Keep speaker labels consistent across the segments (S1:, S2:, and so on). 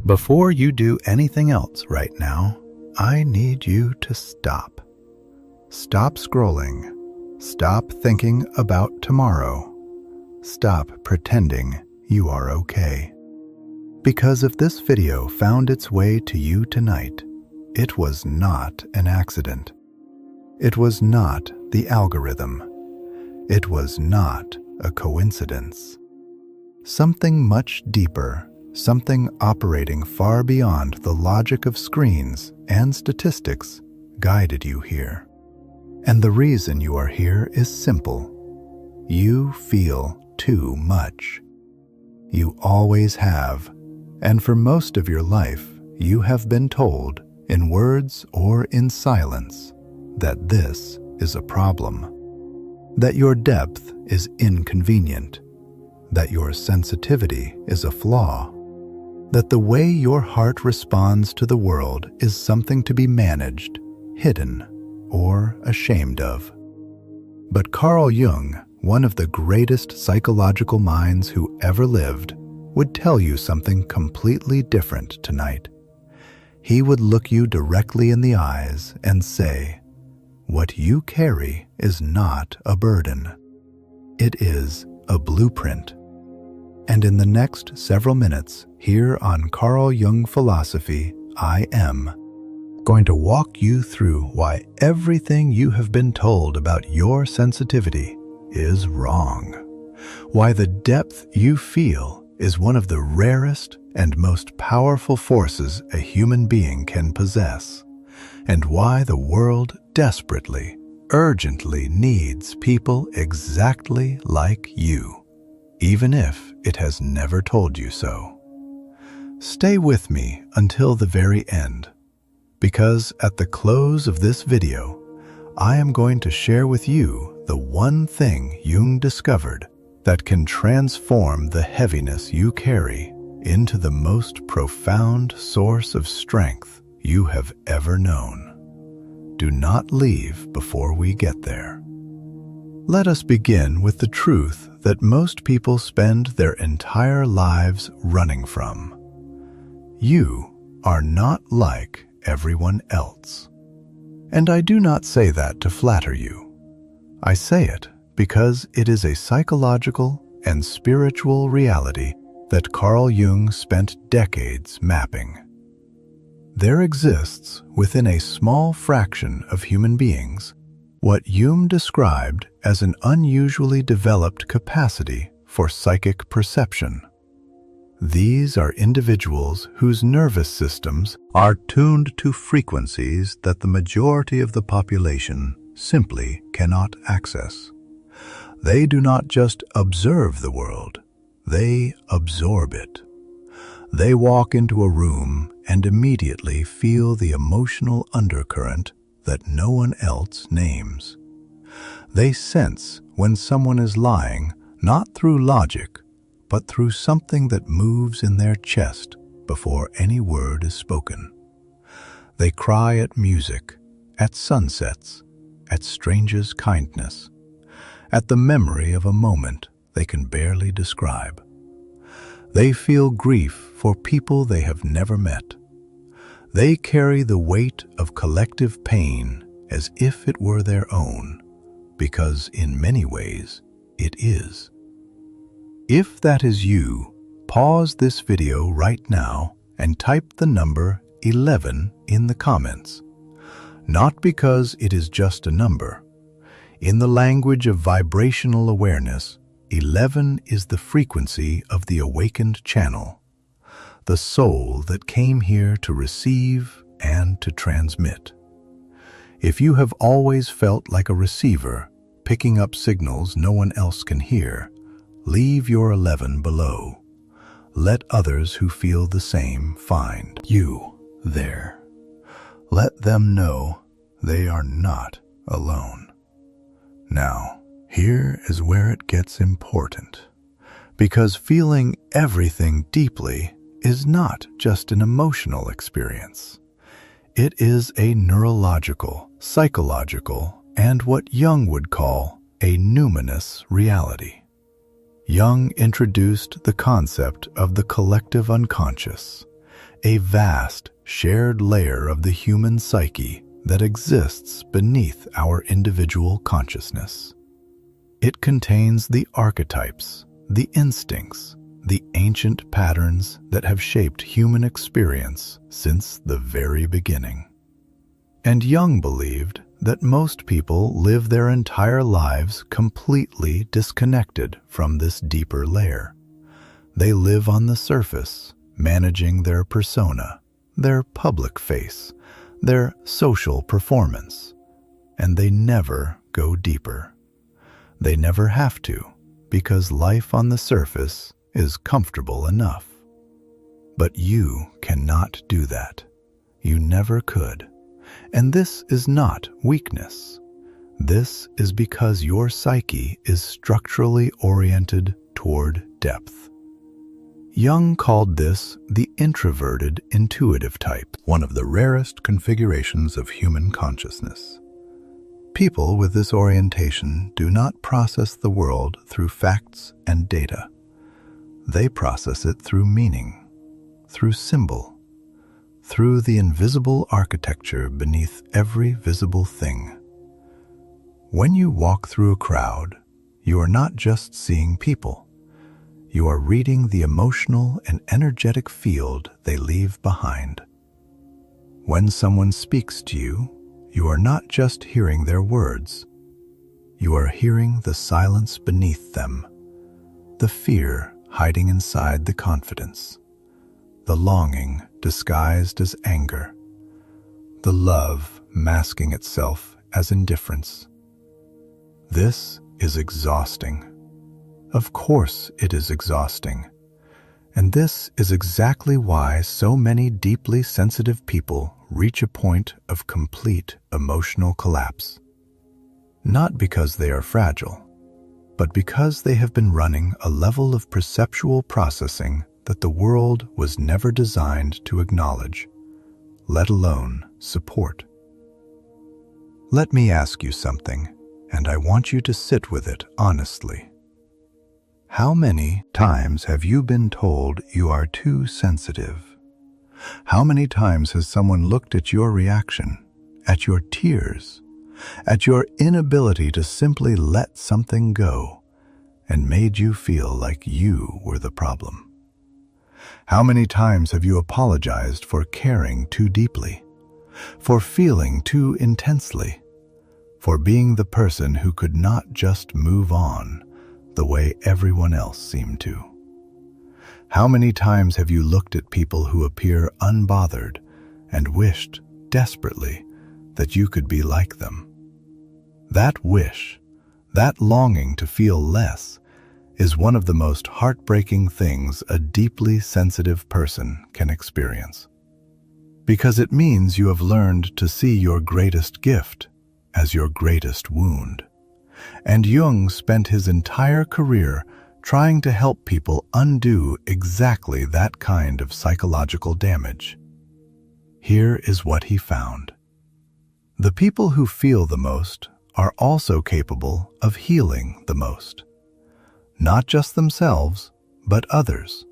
S1: Before you do anything else right now, I need you to stop. Stop scrolling. Stop thinking about tomorrow. Stop pretending you are okay. Because if this video found its way to you tonight, it was not an accident. It was not the algorithm. It was not a coincidence. Something much deeper, something operating far beyond the logic of screens and statistics, guided you here. And the reason you are here is simple. You feel too much. You always have, and for most of your life, you have been told, in words or in silence, that this is a problem. That your depth is inconvenient. That your sensitivity is a flaw. That the way your heart responds to the world is something to be managed, hidden, or ashamed of. But Carl Jung, one of the greatest psychological minds who ever lived, would tell you something completely different tonight. He would look you directly in the eyes and say, "What you carry is not a burden. It is a blueprint." And in the next several minutes, here on Carl Jung Philosophy, I am going to walk you through why everything you have been told about your sensitivity is wrong. Why the depth you feel is one of the rarest and most powerful forces a human being can possess, and why the world desperately, urgently needs people exactly like you, even if it has never told you so. Stay with me until the very end, because at the close of this video, I am going to share with you the one thing Jung discovered that can transform the heaviness you carry into the most profound source of strength you have ever known. Do not leave before we get there. Let us begin with the truth that most people spend their entire lives running from. You are not like everyone else. And I do not say that to flatter you. I say it because it is a psychological and spiritual reality that Carl Jung spent decades mapping. There exists within a small fraction of human beings what Jung described as an unusually developed capacity for psychic perception. These are individuals whose nervous systems are tuned to frequencies that the majority of the population simply cannot access. They do not just observe the world, they absorb it. They walk into a room and immediately feel the emotional undercurrent that no one else names. They sense when someone is lying not through logic, but through something that moves in their chest before any word is spoken. They cry at music, at sunsets, at strangers' kindness, at the memory of a moment they can barely describe. They feel grief for people they have never met. They carry the weight of collective pain as if it were their own, because in many ways it is. If that is you, pause this video right now and type the number 11 in the comments. Not because it is just a number. In the language of vibrational awareness, 11 is the frequency of the awakened channel, the soul that came here to receive and to transmit. If you have always felt like a receiver, picking up signals no one else can hear, leave your 11 below. Let others who feel the same find you there. Let them know they are not alone. Now, here is where it gets important, because feeling everything deeply is not just an emotional experience. It is a neurological, psychological, and what Jung would call a numinous reality. Jung introduced the concept of the collective unconscious, a vast, shared layer of the human psyche that exists beneath our individual consciousness. It contains the archetypes, the instincts, the ancient patterns that have shaped human experience since the very beginning. And Jung believed that most people live their entire lives completely disconnected from this deeper layer. They live on the surface, managing their persona, their public face, their social performance, and they never go deeper. They never have to, because life on the surface is comfortable enough. But you cannot do that. You never could. And this is not weakness. This is because your psyche is structurally oriented toward depth. Jung called this the introverted intuitive type, one of the rarest configurations of human consciousness. People with this orientation do not process the world through facts and data. They process it through meaning, through symbol, through the invisible architecture beneath every visible thing. When you walk through a crowd, you are not just seeing people. You are reading the emotional and energetic field they leave behind. When someone speaks to you, you are not just hearing their words. You are hearing the silence beneath them, the fear hiding inside the confidence, the longing disguised as anger, the love masking itself as indifference. This is exhausting. Of course it is exhausting. And this is exactly why so many deeply sensitive people reach a point of complete emotional collapse. Not because they are fragile, but because they have been running a level of perceptual processing that the world was never designed to acknowledge, let alone support. Let me ask you something, and I want you to sit with it honestly. How many times have you been told you are too sensitive? How many times has someone looked at your reaction, at your tears, at your inability to simply let something go, and made you feel like you were the problem? How many times have you apologized for caring too deeply, for feeling too intensely, for being the person who could not just move on the way everyone else seemed to? How many times have you looked at people who appear unbothered and wished desperately that you could be like them? That wish, that longing to feel less, is one of the most heartbreaking things a deeply sensitive person can experience. Because it means you have learned to see your greatest gift as your greatest wound. And Jung spent his entire career trying to help people undo exactly that kind of psychological damage. Here is what he found. The people who feel the most are also capable of healing the most. Not just themselves, but others.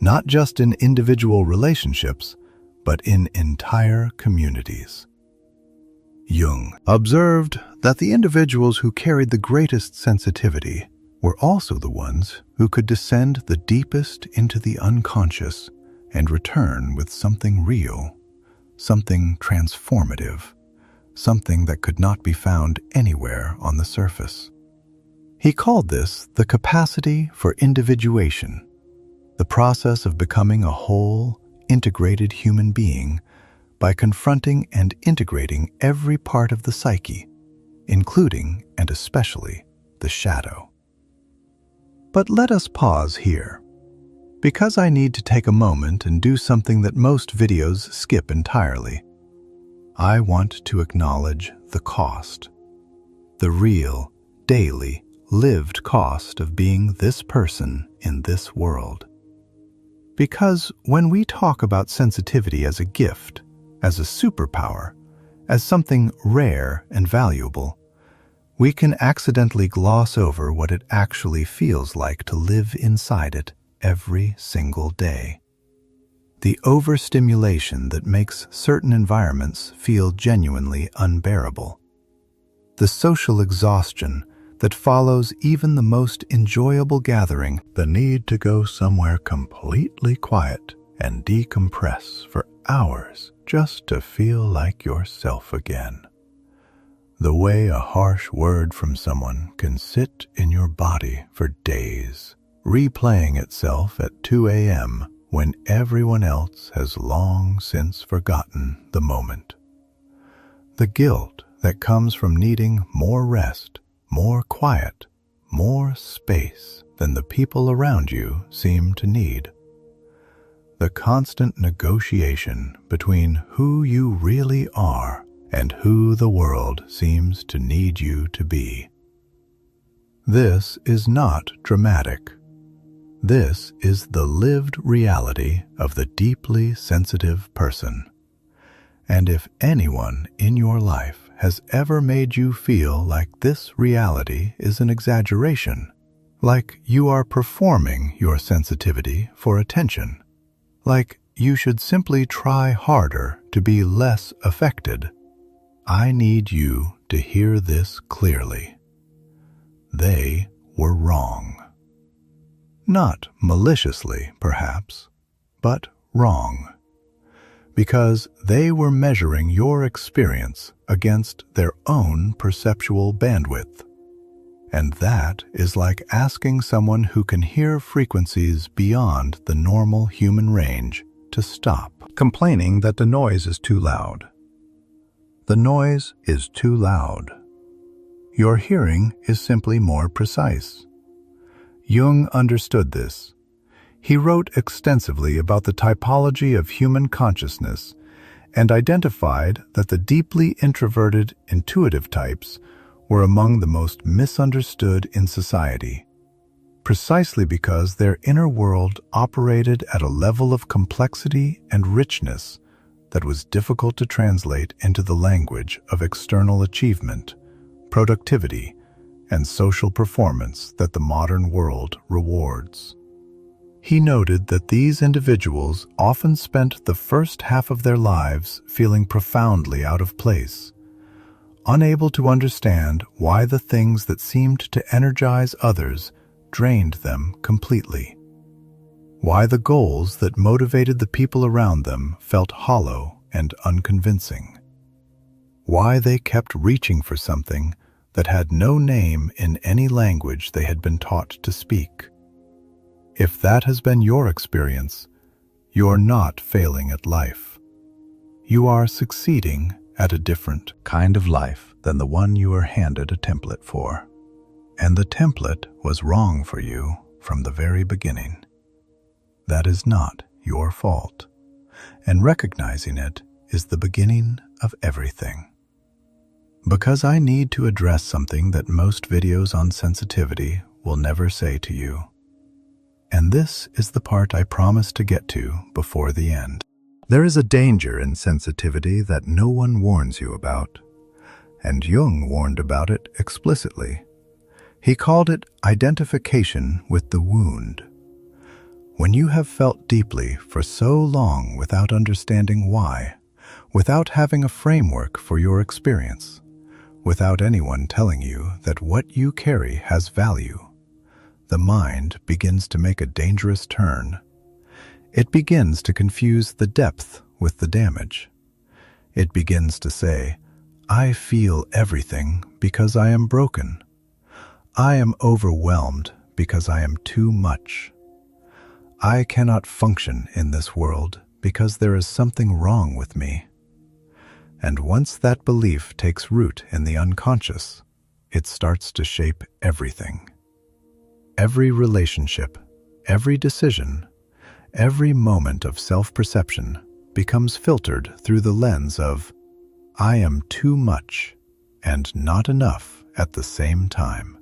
S1: Not just in individual relationships, but in entire communities. Jung observed that the individuals who carried the greatest sensitivity were also the ones who could descend the deepest into the unconscious and return with something real, something transformative, something that could not be found anywhere on the surface. He called this the capacity for individuation, the process of becoming a whole, integrated human being by confronting and integrating every part of the psyche, including and especially the shadow. But let us pause here, because I need to take a moment and do something that most videos skip entirely. I want to acknowledge the cost, the real, daily, lived cost of being this person in this world. Because when we talk about sensitivity as a gift, as a superpower, as something rare and valuable, we can accidentally gloss over what it actually feels like to live inside it every single day. the overstimulation that makes certain environments feel genuinely unbearable, the social exhaustion that follows even the most enjoyable gathering, the need to go somewhere completely quiet and decompress for hours just to feel like yourself again. The way a harsh word from someone can sit in your body for days, replaying itself at 2 a.m. when everyone else has long since forgotten the moment. The guilt that comes from needing more rest, more quiet, more space than the people around you seem to need. The constant negotiation between who you really are and who the world seems to need you to be. This is not dramatic. This is the lived reality of the deeply sensitive person. And if anyone in your life has ever made you feel like this reality is an exaggeration, like you are performing your sensitivity for attention, like you should simply try harder to be less affected, I need you to hear this clearly. They were wrong. Not maliciously, perhaps, but wrong. Because they were measuring your experience against their own perceptual bandwidth. And that is like asking someone who can hear frequencies beyond the normal human range to stop, complaining that the noise is too loud. The noise is too loud. Your hearing is simply more precise. Jung understood this. He wrote extensively about the typology of human consciousness and identified that the deeply introverted, intuitive types were among the most misunderstood in society, precisely because their inner world operated at a level of complexity and richness that was difficult to translate into the language of external achievement, productivity, and social performance that the modern world rewards. He noted that these individuals often spent the first half of their lives feeling profoundly out of place, unable to understand why the things that seemed to energize others drained them completely, why the goals that motivated the people around them felt hollow and unconvincing, why they kept reaching for something that had no name in any language they had been taught to speak. If that has been your experience, you're not failing at life. You are succeeding at a different kind of life than the one you were handed a template for. And the template was wrong for you from the very beginning. That is not your fault, and recognizing it is the beginning of everything. Because I need to address something that most videos on sensitivity will never say to you. And this is the part I promise to get to before the end. There is a danger in sensitivity that no one warns you about, and Jung warned about it explicitly. He called it identification with the wound. When you have felt deeply for so long without understanding why, without having a framework for your experience, without anyone telling you that what you carry has value, the mind begins to make a dangerous turn. It begins to confuse the depth with the damage. It begins to say, I feel everything because I am broken. I am overwhelmed because I am too much. I cannot function in this world because there is something wrong with me. And once that belief takes root in the unconscious, it starts to shape everything. Every relationship, every decision, every moment of self-perception becomes filtered through the lens of, I am too much and not enough at the same time.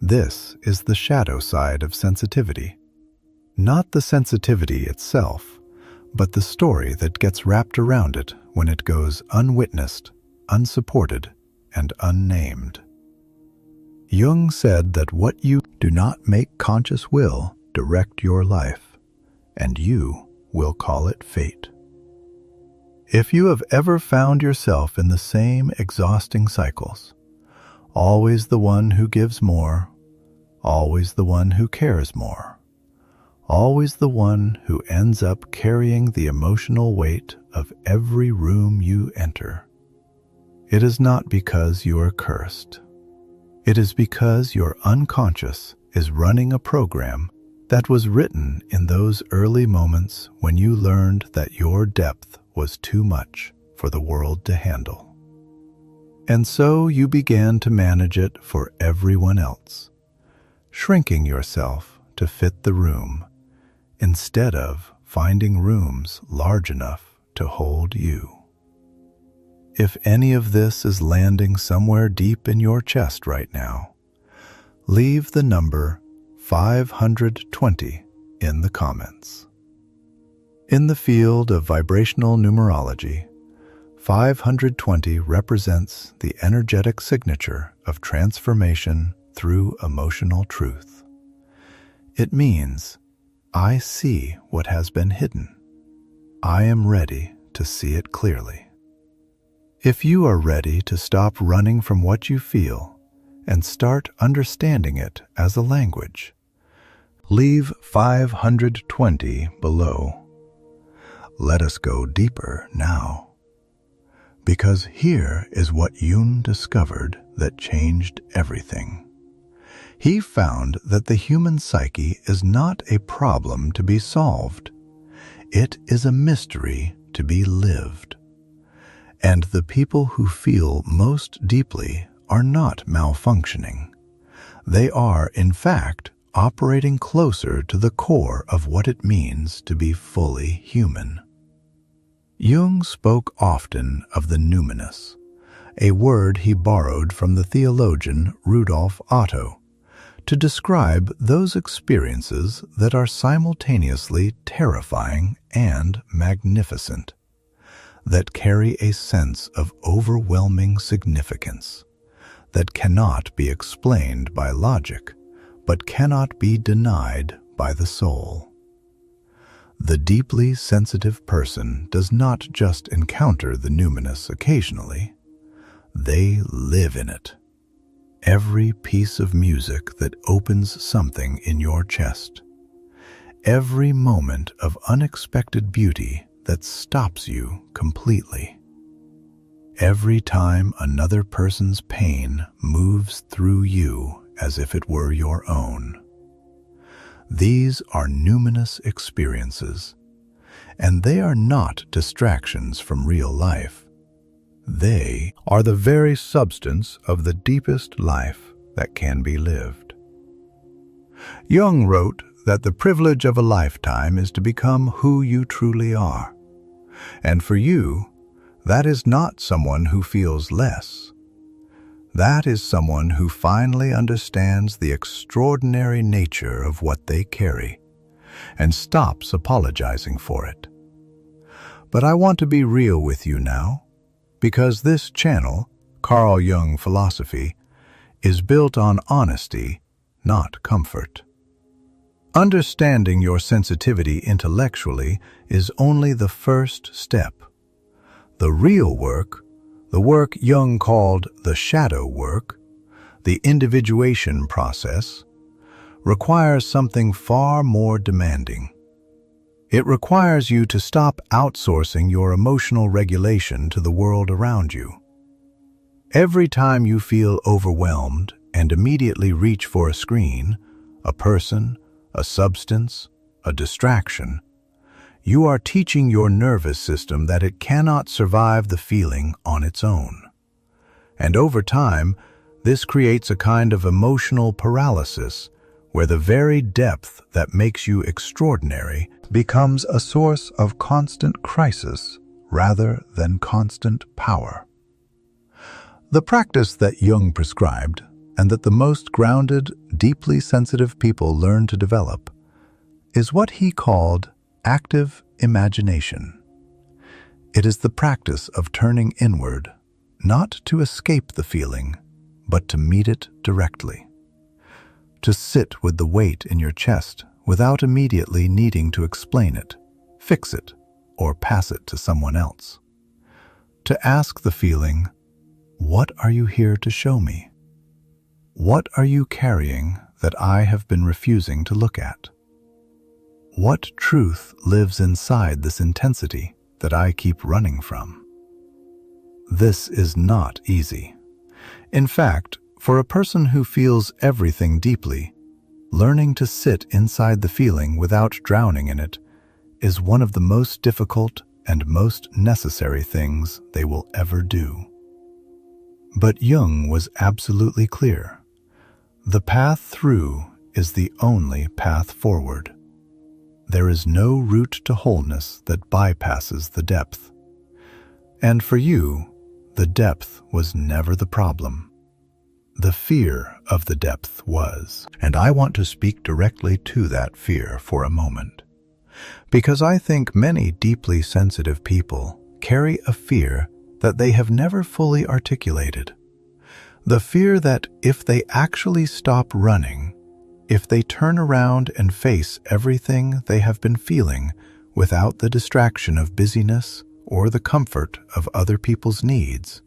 S1: This is the shadow side of sensitivity. Not the sensitivity itself, but the story that gets wrapped around it when it goes unwitnessed, unsupported, and unnamed. Jung said that what you do not make conscious will direct your life, and you we'll call it fate. If you have ever found yourself in the same exhausting cycles, always the one who gives more, always the one who cares more, always the one who ends up carrying the emotional weight of every room you enter, it is not because you are cursed. It is because your unconscious is running a program that was written in those early moments when you learned that your depth was too much for the world to handle. And so you began to manage it for everyone else, shrinking yourself to fit the room instead of finding rooms large enough to hold you. If any of this is landing somewhere deep in your chest right now, leave the number 520 in the comments. In the field of vibrational numerology, 520 represents the energetic signature of transformation through emotional truth. It means, I see what has been hidden. I am ready to see it clearly. If you are ready to stop running from what you feel and start understanding it as a language, leave 520 below. Let us go deeper now, because here is what Jung discovered that changed everything. He found that the human psyche is not a problem to be solved. It is a mystery to be lived. And the people who feel most deeply are not malfunctioning. They are, in fact, operating closer to the core of what it means to be fully human. Jung spoke often of the numinous, a word he borrowed from the theologian Rudolf Otto, to describe those experiences that are simultaneously terrifying and magnificent, that carry a sense of overwhelming significance, that cannot be explained by logic, but cannot be denied by the soul. The deeply sensitive person does not just encounter the numinous occasionally, they live in it. Every piece of music that opens something in your chest, every moment of unexpected beauty that stops you completely, every time another person's pain moves through you as if it were your own. These are numinous experiences, and they are not distractions from real life. They are the very substance of the deepest life that can be lived. Jung wrote that the privilege of a lifetime is to become who you truly are. And for you, that is not someone who feels less. That is someone who finally understands the extraordinary nature of what they carry and stops apologizing for it. But I want to be real with you now, because this channel, Carl Jung Philosophy, is built on honesty, not comfort. Understanding your sensitivity intellectually is only the first step. The real work, the work Jung called the shadow work, the individuation process, requires something far more demanding. It requires you to stop outsourcing your emotional regulation to the world around you. Every time you feel overwhelmed and immediately reach for a screen, a person, a substance, a distraction, you are teaching your nervous system that it cannot survive the feeling on its own. And over time, this creates a kind of emotional paralysis where the very depth that makes you extraordinary becomes a source of constant crisis rather than constant power. The practice that Jung prescribed, and that the most grounded, deeply sensitive people learn to develop, is what he called active imagination. It is the practice of turning inward, not to escape the feeling, but to meet it directly. To sit with the weight in your chest without immediately needing to explain it, fix it, or pass it to someone else. To ask the feeling, what are you here to show me? What are you carrying that I have been refusing to look at? What truth lives inside this intensity that I keep running from? This is not easy. In fact, for a person who feels everything deeply, learning to sit inside the feeling without drowning in it is one of the most difficult and most necessary things they will ever do. But Jung was absolutely clear. The path through is the only path forward. There is no route to wholeness that bypasses the depth. And for you, the depth was never the problem. The fear of the depth was. And I want to speak directly to that fear for a moment. Because I think many deeply sensitive people carry a fear that they have never fully articulated. The fear that if they actually stop running, if they turn around and face everything they have been feeling without the distraction of busyness or the comfort of other people's needs,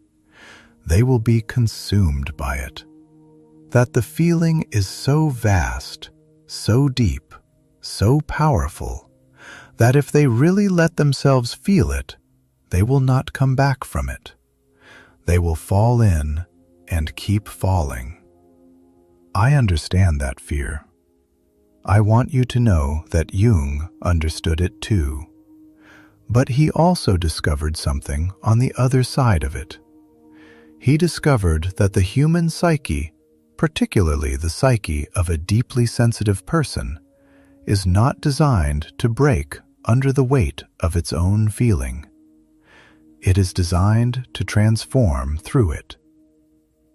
S1: they will be consumed by it. That the feeling is so vast, so deep, so powerful, that if they really let themselves feel it, they will not come back from it. They will fall in and keep falling. I understand that fear. I want you to know that Jung understood it too. But he also discovered something on the other side of it. He discovered that the human psyche, particularly the psyche of a deeply sensitive person, is not designed to break under the weight of its own feeling. It is designed to transform through it.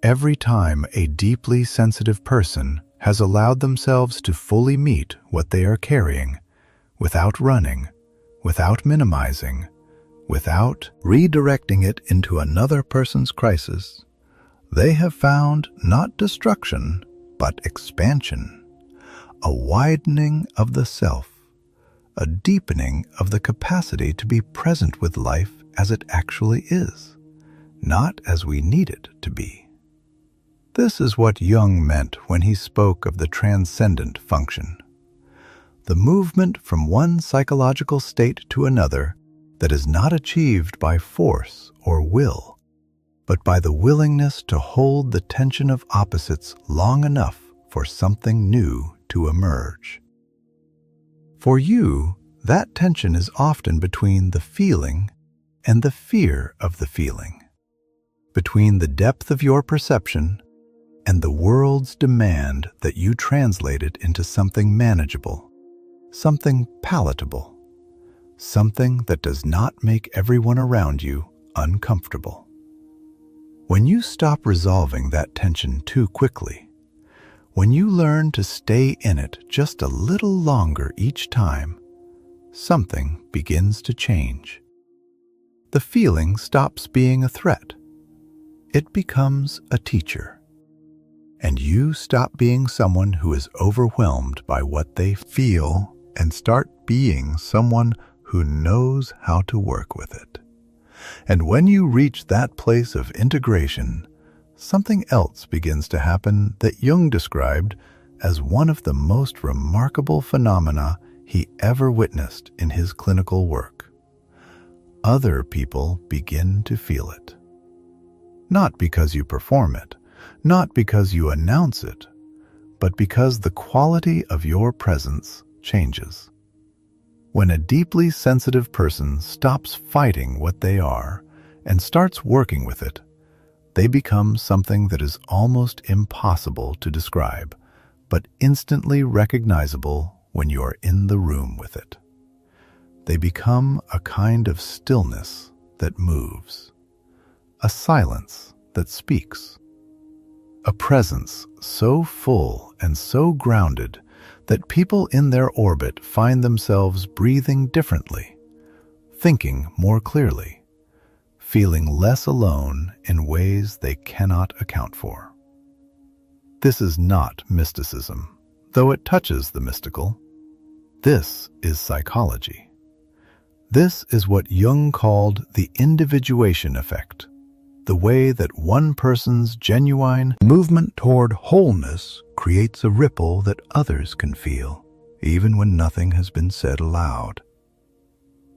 S1: Every time a deeply sensitive person has allowed themselves to fully meet what they are carrying, without running, without minimizing, without redirecting it into another person's crisis, they have found not destruction, but expansion, a widening of the self, a deepening of the capacity to be present with life as it actually is, not as we need it to be. This is what Jung meant when he spoke of the transcendent function, the movement from one psychological state to another that is not achieved by force or will, but by the willingness to hold the tension of opposites long enough for something new to emerge. For you, that tension is often between the feeling and the fear of the feeling, between the depth of your perception and the world's demand that you translate it into something manageable, something palatable, something that does not make everyone around you uncomfortable. When you stop resolving that tension too quickly, when you learn to stay in it just a little longer each time, something begins to change. The feeling stops being a threat. It becomes a teacher. And you stop being someone who is overwhelmed by what they feel and start being someone who knows how to work with it. And when you reach that place of integration, something else begins to happen that Jung described as one of the most remarkable phenomena he ever witnessed in his clinical work. Other people begin to feel it. Not because you perform it, not because you announce it, but because the quality of your presence changes. When a deeply sensitive person stops fighting what they are and starts working with it, they become something that is almost impossible to describe, but instantly recognizable when you are in the room with it. They become a kind of stillness that moves, a silence that speaks, a presence so full and so grounded that people in their orbit find themselves breathing differently, thinking more clearly, feeling less alone in ways they cannot account for. This is not mysticism, though it touches the mystical. This is psychology. This is what Jung called the individuation effect, the way that one person's genuine movement toward wholeness creates a ripple that others can feel, even when nothing has been said aloud.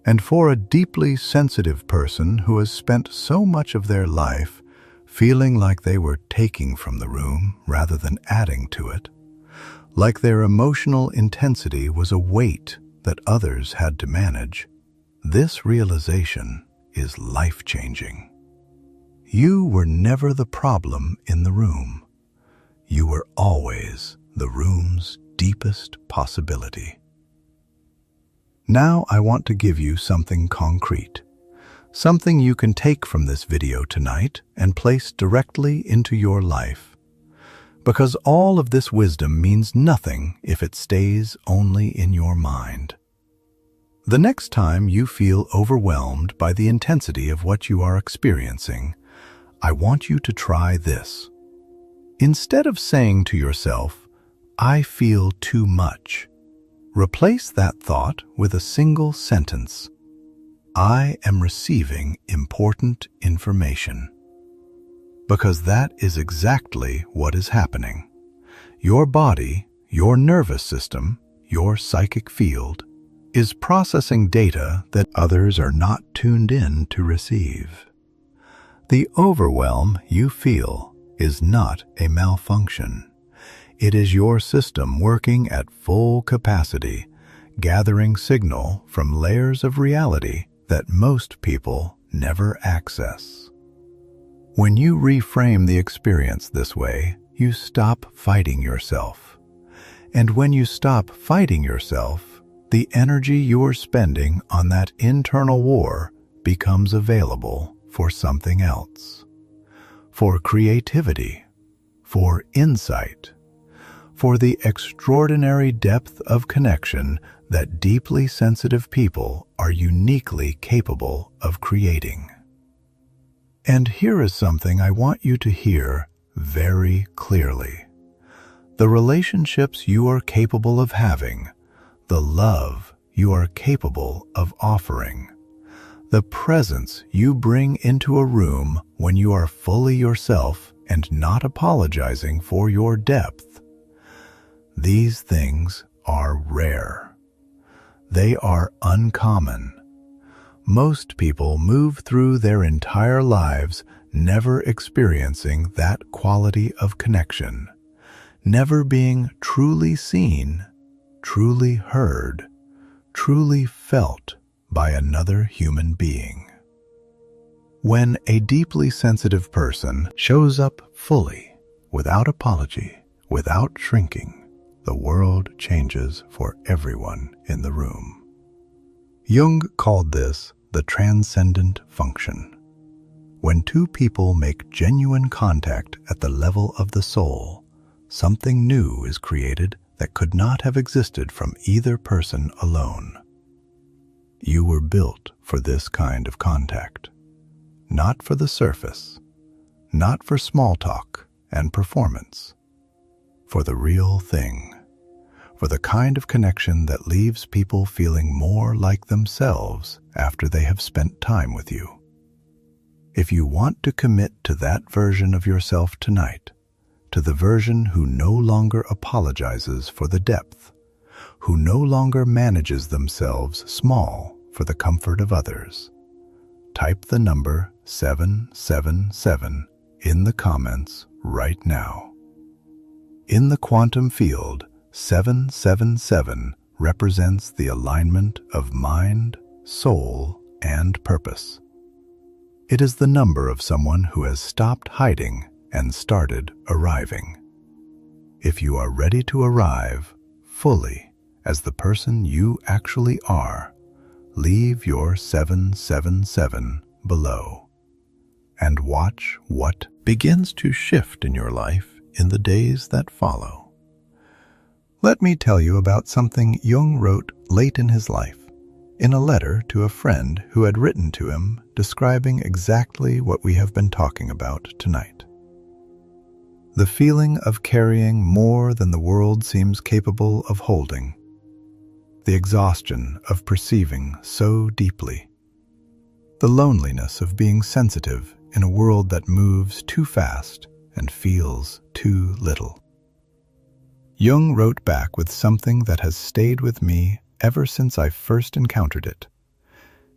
S1: And for a deeply sensitive person who has spent so much of their life feeling like they were taking from the room rather than adding to it, like their emotional intensity was a weight that others had to manage, this realization is life-changing. You were never the problem in the room. You were always the room's deepest possibility. Now I want to give you something concrete, something you can take from this video tonight and place directly into your life. Because all of this wisdom means nothing if it stays only in your mind. The next time you feel overwhelmed by the intensity of what you are experiencing, I want you to try this. Instead of saying to yourself, "I feel too much," replace that thought with a single sentence. "I am receiving important information." Because that is exactly what is happening. Your body, your nervous system, your psychic field is processing data that others are not tuned in to receive. The overwhelm you feel is not a malfunction. It is your system working at full capacity, gathering signal from layers of reality that most people never access. When you reframe the experience this way, you stop fighting yourself. And when you stop fighting yourself, the energy you're spending on that internal war becomes available for something else. For creativity, for insight, for the extraordinary depth of connection that deeply sensitive people are uniquely capable of creating. And here is something I want you to hear very clearly. The relationships you are capable of having, the love you are capable of offering, the presence you bring into a room when you are fully yourself and not apologizing for your depth. These things are rare. They are uncommon. Most people move through their entire lives never experiencing that quality of connection, never being truly seen, truly heard, truly felt by another human being. When a deeply sensitive person shows up fully, without apology, without shrinking, the world changes for everyone in the room. Jung called this the transcendent function. When two people make genuine contact at the level of the soul, something new is created that could not have existed from either person alone. You were built for this kind of contact, not for the surface, not for small talk and performance, for the real thing, for the kind of connection that leaves people feeling more like themselves after they have spent time with you. If you want to commit to that version of yourself tonight, to the version who no longer apologizes for the depth, who no longer manages themselves small for the comfort of others, type the number 777 in the comments right now. In the quantum field, 777 represents the alignment of mind, soul, and purpose. It is the number of someone who has stopped hiding and started arriving. If you are ready to arrive fully as the person you actually are, leave your 777 below and watch what begins to shift in your life in the days that follow. Let me tell you about something Jung wrote late in his life, in a letter to a friend who had written to him describing exactly what we have been talking about tonight. The feeling of carrying more than the world seems capable of holding. the exhaustion of perceiving so deeply, the loneliness of being sensitive in a world that moves too fast and feels too little. Jung wrote back with something that has stayed with me ever since I first encountered it.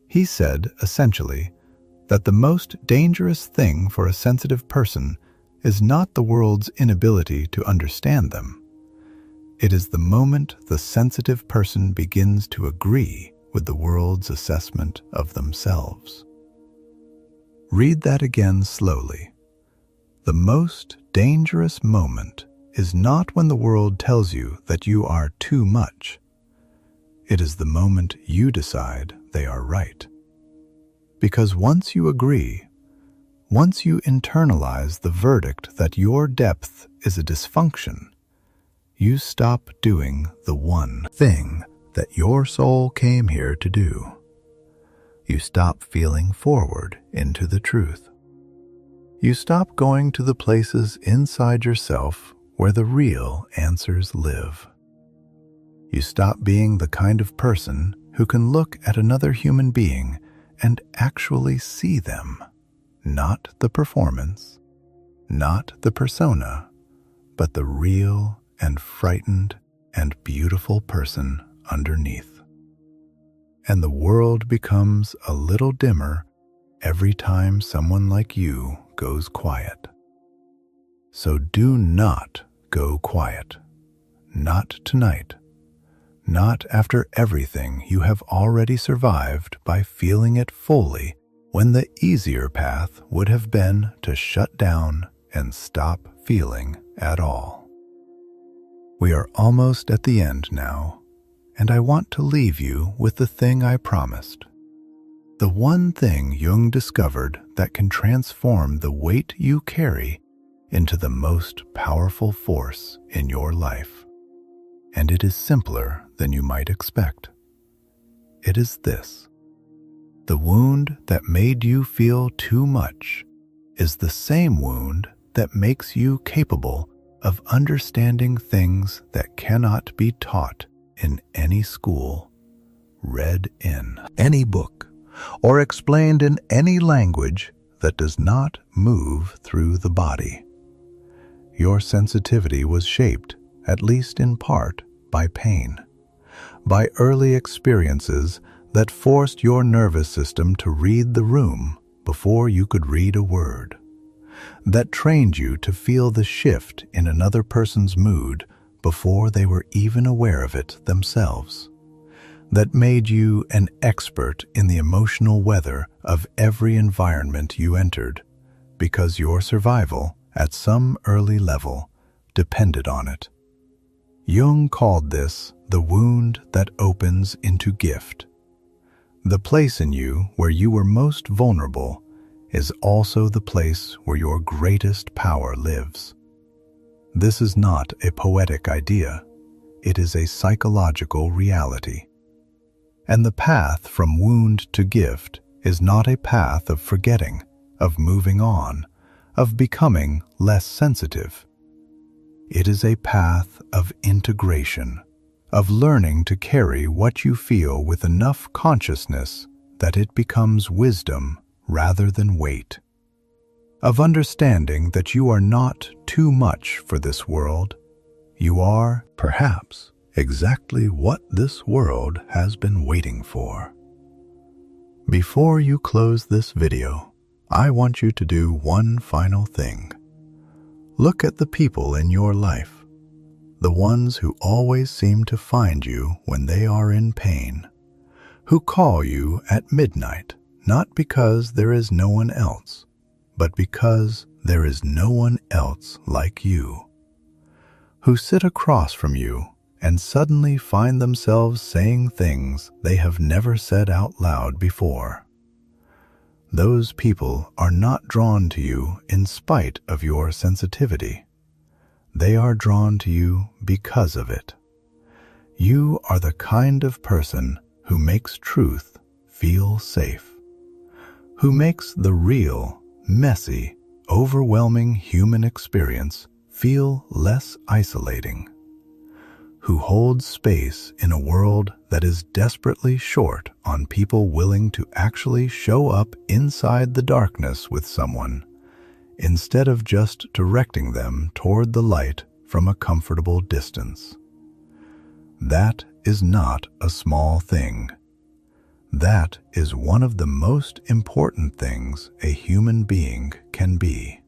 S1: He said, essentially, that the most dangerous thing for a sensitive person is not the world's inability to understand them. It is the moment the sensitive person begins to agree with the world's assessment of themselves. Read that again slowly. The most dangerous moment is not when the world tells you that you are too much. It is the moment you decide they are right. Because once you agree, once you internalize the verdict that your depth is a dysfunction, you stop doing the one thing that your soul came here to do. You stop feeling forward into the truth. You stop going to the places inside yourself where the real answers live. You stop being the kind of person who can look at another human being and actually see them, not the performance, not the persona, but the real and frightened and beautiful person underneath. And the world becomes a little dimmer every time someone like you goes quiet. So do not go quiet. Not tonight. Not after everything you have already survived by feeling it fully, when the easier path would have been to shut down and stop feeling at all. We are almost at the end now, and I want to leave you with the thing I promised. The one thing Jung discovered that can transform the weight you carry into the most powerful force in your life. And it is simpler than you might expect. It is this: the wound that made you feel too much is the same wound that makes you capable of understanding things that cannot be taught in any school, read in any book, or explained in any language that does not move through the body. Your sensitivity was shaped, at least in part, by pain, by early experiences that forced your nervous system to read the room before you could read a word, that trained you to feel the shift in another person's mood before they were even aware of it themselves, that made you an expert in the emotional weather of every environment you entered, because your survival, at some early level, depended on it. Jung called this the wound that opens into gift. The place in you where you were most vulnerable is also the place where your greatest power lives. This is not a poetic idea. It is a psychological reality. And the path from wound to gift is not a path of forgetting, of moving on, of becoming less sensitive. It is a path of integration, of learning to carry what you feel with enough consciousness that it becomes wisdom rather than weight, of understanding that you are not too much for this world. You are, perhaps, exactly what this world has been waiting for. Before you close this video, I want you to do one final thing. Look at the people in your life, the ones who always seem to find you when they are in pain, who call you at midnight, not because there is no one else, but because there is no one else like you, who sit across from you and suddenly find themselves saying things they have never said out loud before. Those people are not drawn to you in spite of your sensitivity. They are drawn to you because of it. You are the kind of person who makes truth feel safe, who makes the real, messy, overwhelming human experience feel less isolating, who holds space in a world that is desperately short on people willing to actually show up inside the darkness with someone, instead of just directing them toward the light from a comfortable distance. That is not a small thing. That is one of the most important things a human being can be.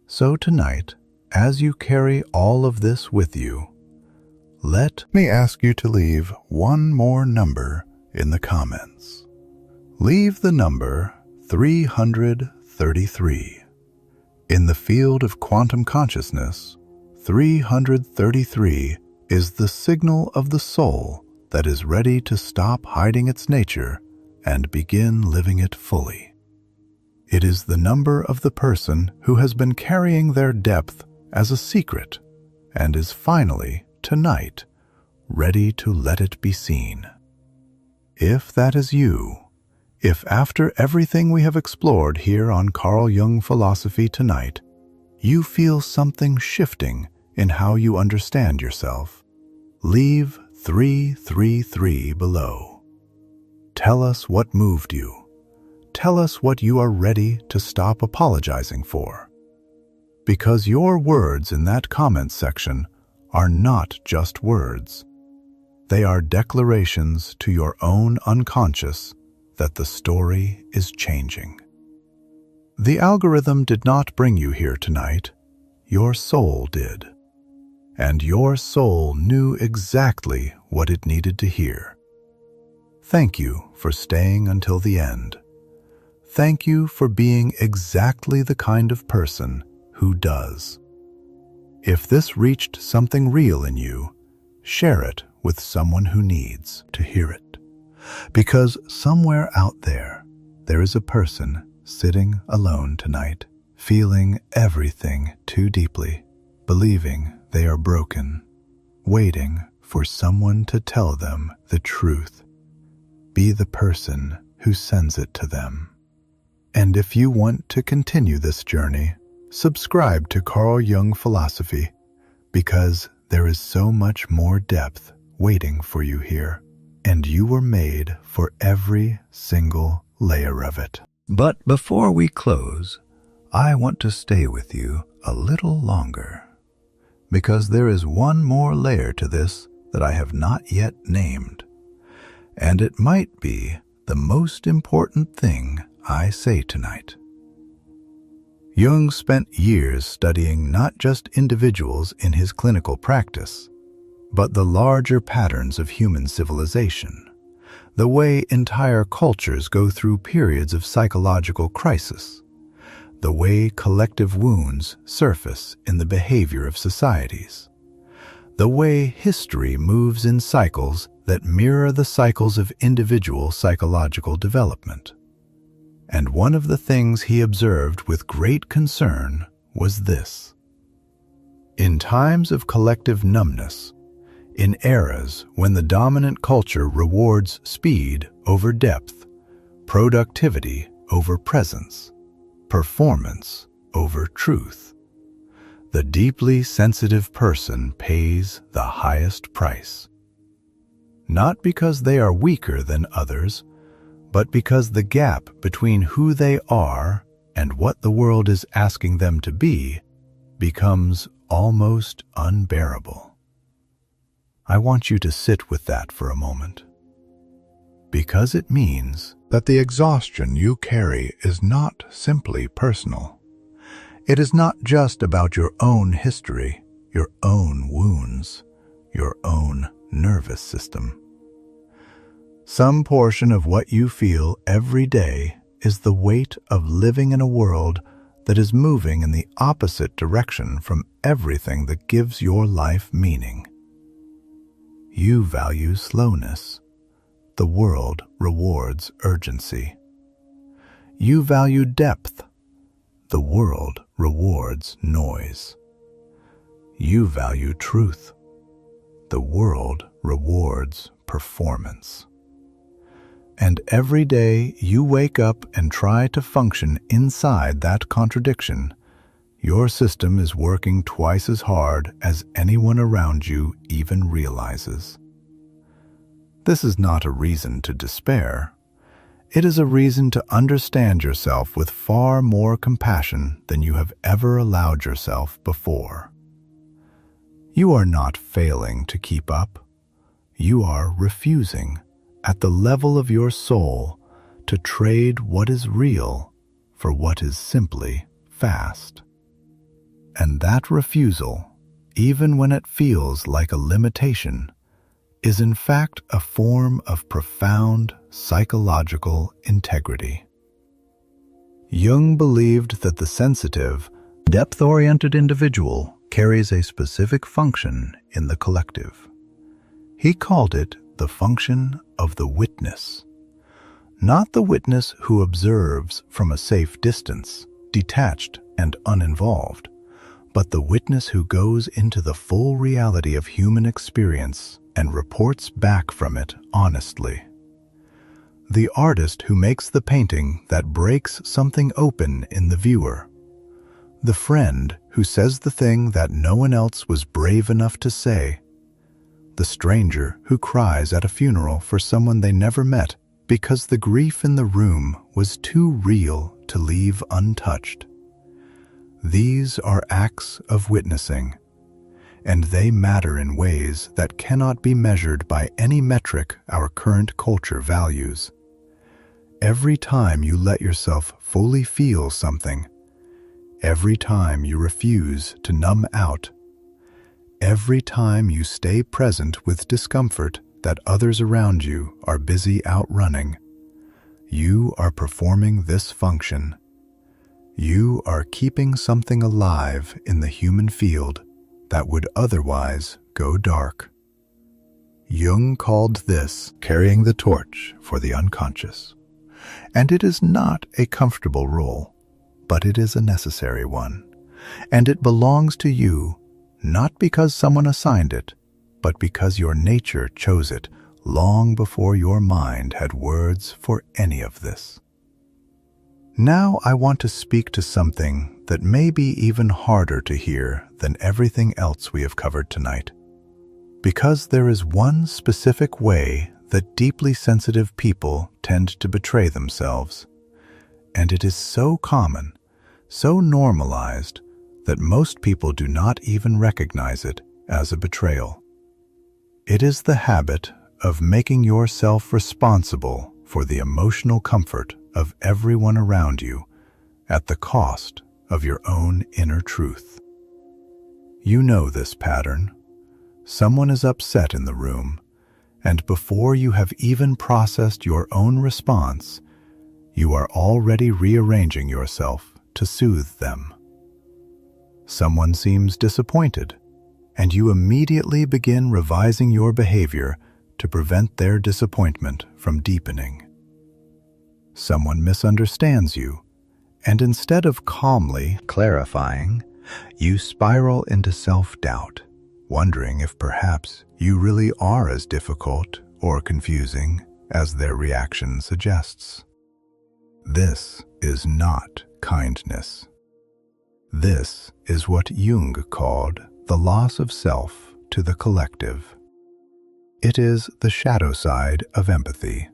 S1: So tonight, as you carry all of this with you, let me ask you to leave one more number in the comments. Leave the number 333. In the field of quantum consciousness, 333 is the signal of the soul that is ready to stop hiding its nature and begin living it fully. It is the number of the person who has been carrying their depth as a secret and is finally, tonight, ready to let it be seen. If that is you, if after everything we have explored here on Carl Jung Philosophy tonight, you feel something shifting in how you understand yourself, leave 333 below. Tell us what moved you. Tell us what you are ready to stop apologizing for. Because your words in that comment section are not just words. They are declarations to your own unconscious that the story is changing. The algorithm did not bring you here tonight. Your soul did. And your soul knew exactly what it needed to hear. Thank you for staying until the end. Thank you for being exactly the kind of person who does. If this reached something real in you, share it with someone who needs to hear it. Because somewhere out there is a person sitting alone tonight, feeling everything too deeply, believing they are broken, waiting for someone to tell them the truth. Be the person who sends it to them. And if you want to continue this journey, subscribe to Carl Jung Philosophy, because there is so much more depth waiting for you here, and you were made for every single layer of it. But before we close, I want to stay with you a little longer, because there is one more layer to this that I have not yet named, and it might be the most important thing I say tonight. Jung spent years studying not just individuals in his clinical practice, but the larger patterns of human civilization, the way entire cultures go through periods of psychological crisis, the way collective wounds surface in the behavior of societies, the way history moves in cycles that mirror the cycles of individual psychological development. And one of the things he observed with great concern was this. In times of collective numbness, in eras when the dominant culture rewards speed over depth, productivity over presence, performance over truth, the deeply sensitive person pays the highest price. Not because they are weaker than others, but because the gap between who they are and what the world is asking them to be becomes almost unbearable. I want you to sit with that for a moment, because it means that the exhaustion you carry is not simply personal. It is not just about your own history, your own wounds, your own nervous system. Some portion of what you feel every day is the weight of living in a world that is moving in the opposite direction from everything that gives your life meaning. You value slowness. The world rewards urgency. You value depth. The world rewards noise. You value truth. The world rewards performance. And every day you wake up and try to function inside that contradiction, your system is working twice as hard as anyone around you even realizes. This is not a reason to despair. It is a reason to understand yourself with far more compassion than you have ever allowed yourself before. You are not failing to keep up. You are refusing, at the level of your soul, to trade what is real for what is simply fast. And that refusal, even when it feels like a limitation, is in fact a form of profound psychological integrity. Jung believed that the sensitive, depth-oriented individual carries a specific function in the collective. He called it the function of the witness. Not the witness who observes from a safe distance, detached and uninvolved, but the witness who goes into the full reality of human experience and reports back from it honestly. The artist who makes the painting that breaks something open in the viewer. The friend who says the thing that no one else was brave enough to say. The stranger who cries at a funeral for someone they never met because the grief in the room was too real to leave untouched. These are acts of witnessing, and they matter in ways that cannot be measured by any metric our current culture values. Every time you let yourself fully feel something, every time you refuse to numb out, every time you stay present with discomfort that others around you are busy outrunning, you are performing this function. You are keeping something alive in the human field that would otherwise go dark. Jung called this carrying the torch for the unconscious. And it is not a comfortable role, but it is a necessary one. And it belongs to you, not because someone assigned it, but because your nature chose it long before your mind had words for any of this. Now I want to speak to something that may be even harder to hear than everything else we have covered tonight. Because there is one specific way that deeply sensitive people tend to betray themselves, and it is so common, so normalized, that most people do not even recognize it as a betrayal. It is the habit of making yourself responsible for the emotional comfort of everyone around you at the cost of your own inner truth. You know this pattern. Someone is upset in the room, and before you have even processed your own response, you are already rearranging yourself to soothe them. Someone seems disappointed, and you immediately begin revising your behavior to prevent their disappointment from deepening. Someone misunderstands you, and instead of calmly clarifying, you spiral into self-doubt, wondering if perhaps you really are as difficult or confusing as their reaction suggests. This is not kindness. This is what Jung called the loss of self to the collective. It is the shadow side of empathy,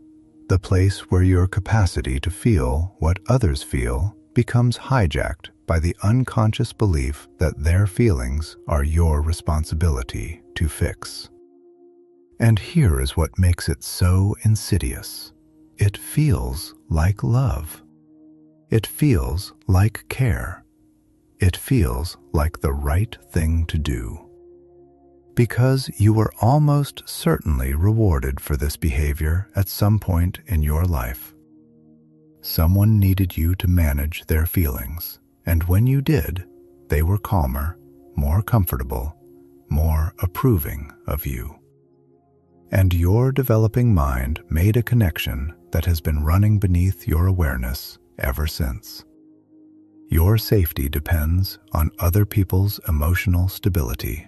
S1: the place where your capacity to feel what others feel becomes hijacked by the unconscious belief that their feelings are your responsibility to fix. And here is what makes it so insidious. It feels like love. It feels like care. It feels like the right thing to do. Because you were almost certainly rewarded for this behavior at some point in your life. Someone needed you to manage their feelings, and when you did, they were calmer, more comfortable, more approving of you. And your developing mind made a connection that has been running beneath your awareness ever since. Your safety depends on other people's emotional stability.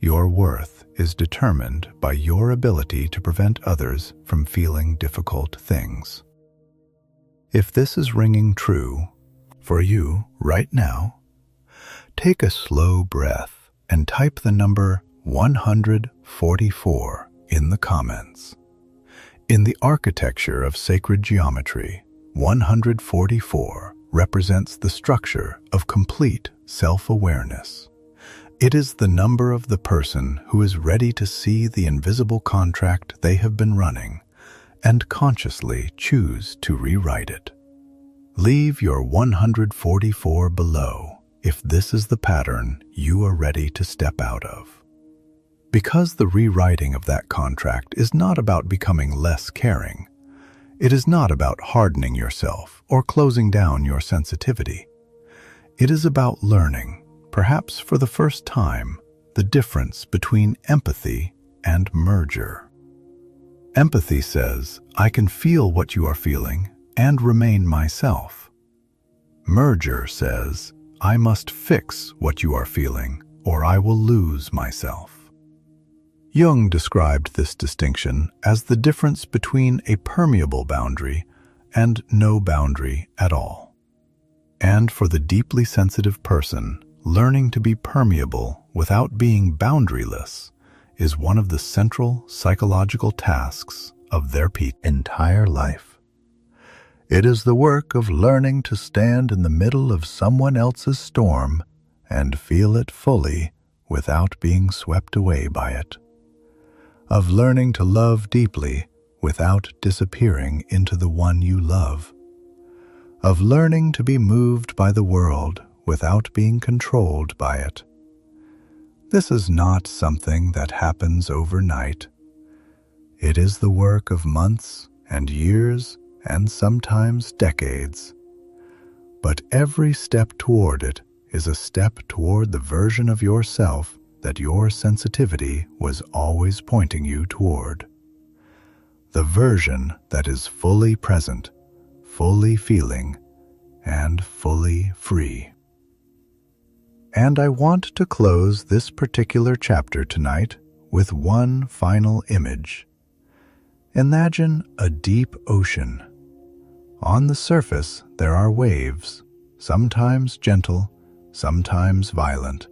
S1: Your worth is determined by your ability to prevent others from feeling difficult things. If this is ringing true for you right now, take a slow breath and type the number 144 in the comments. In the architecture of sacred geometry, 144 represents the structure of complete self-awareness. It is the number of the person who is ready to see the invisible contract they have been running and consciously choose to rewrite it. Leave your 144 below if this is the pattern you are ready to step out of. Because the rewriting of that contract is not about becoming less caring. It is not about hardening yourself or closing down your sensitivity. It is about learning, perhaps for the first time, the difference between empathy and merger. Empathy says, I can feel what you are feeling and remain myself. Merger says, I must fix what you are feeling or I will lose myself. Jung described this distinction as the difference between a permeable boundary and no boundary at all. And for the deeply sensitive person, learning to be permeable without being boundaryless is one of the central psychological tasks of their entire life. It is the work of learning to stand in the middle of someone else's storm and feel it fully without being swept away by it. Of learning to love deeply without disappearing into the one you love. Of learning to be moved by the world without being controlled by it. This is not something that happens overnight. It is the work of months and years and sometimes decades. But every step toward it is a step toward the version of yourself that your sensitivity was always pointing you toward. The version that is fully present, fully feeling, and fully free. And I want to close this particular chapter tonight with one final image. Imagine a deep ocean. On the surface, there are waves, sometimes gentle, sometimes violent,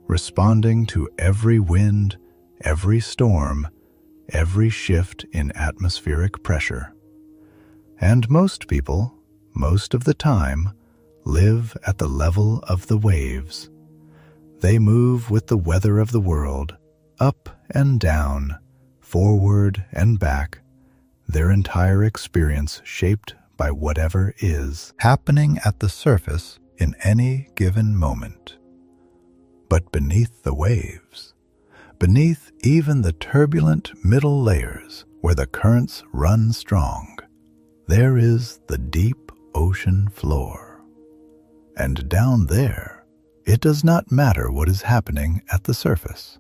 S1: responding to every wind, every storm, every shift in atmospheric pressure. And most people, most of the time, live at the level of the waves. They move with the weather of the world, up and down, forward and back, their entire experience shaped by whatever is happening at the surface in any given moment. But beneath the waves, beneath even the turbulent middle layers where the currents run strong, there is the deep ocean floor. And down there, it does not matter what is happening at the surface.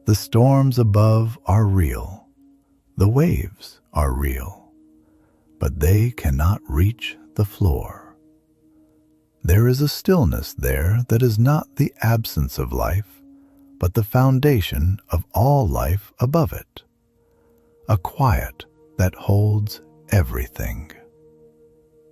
S1: The storms above are real. The waves are real. But they cannot reach the floor. There is a stillness there that is not the absence of life, but the foundation of all life above it. A quiet that holds everything.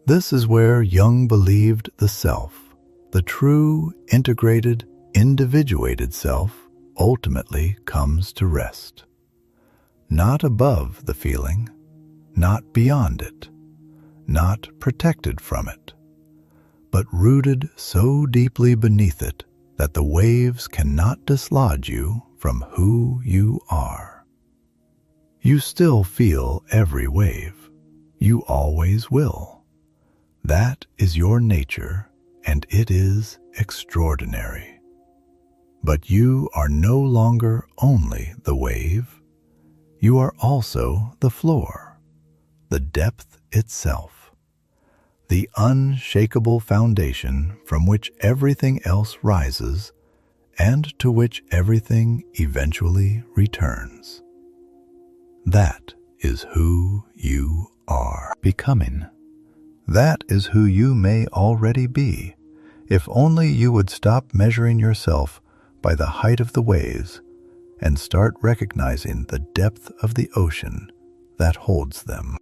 S1: This is where Jung believed the self, the true, integrated, individuated self, ultimately comes to rest. Not above the feeling, not beyond it, not protected from it, but rooted so deeply beneath it that the waves cannot dislodge you from who you are. You still feel every wave. You always will. That is your nature, and it is extraordinary. But you are no longer only the wave. You are also the floor, the depth itself. The unshakable foundation from which everything else rises and to which everything eventually returns. That is who you are becoming. That is who you may already be, if only you would stop measuring yourself by the height of the waves and start recognizing the depth of the ocean that holds them.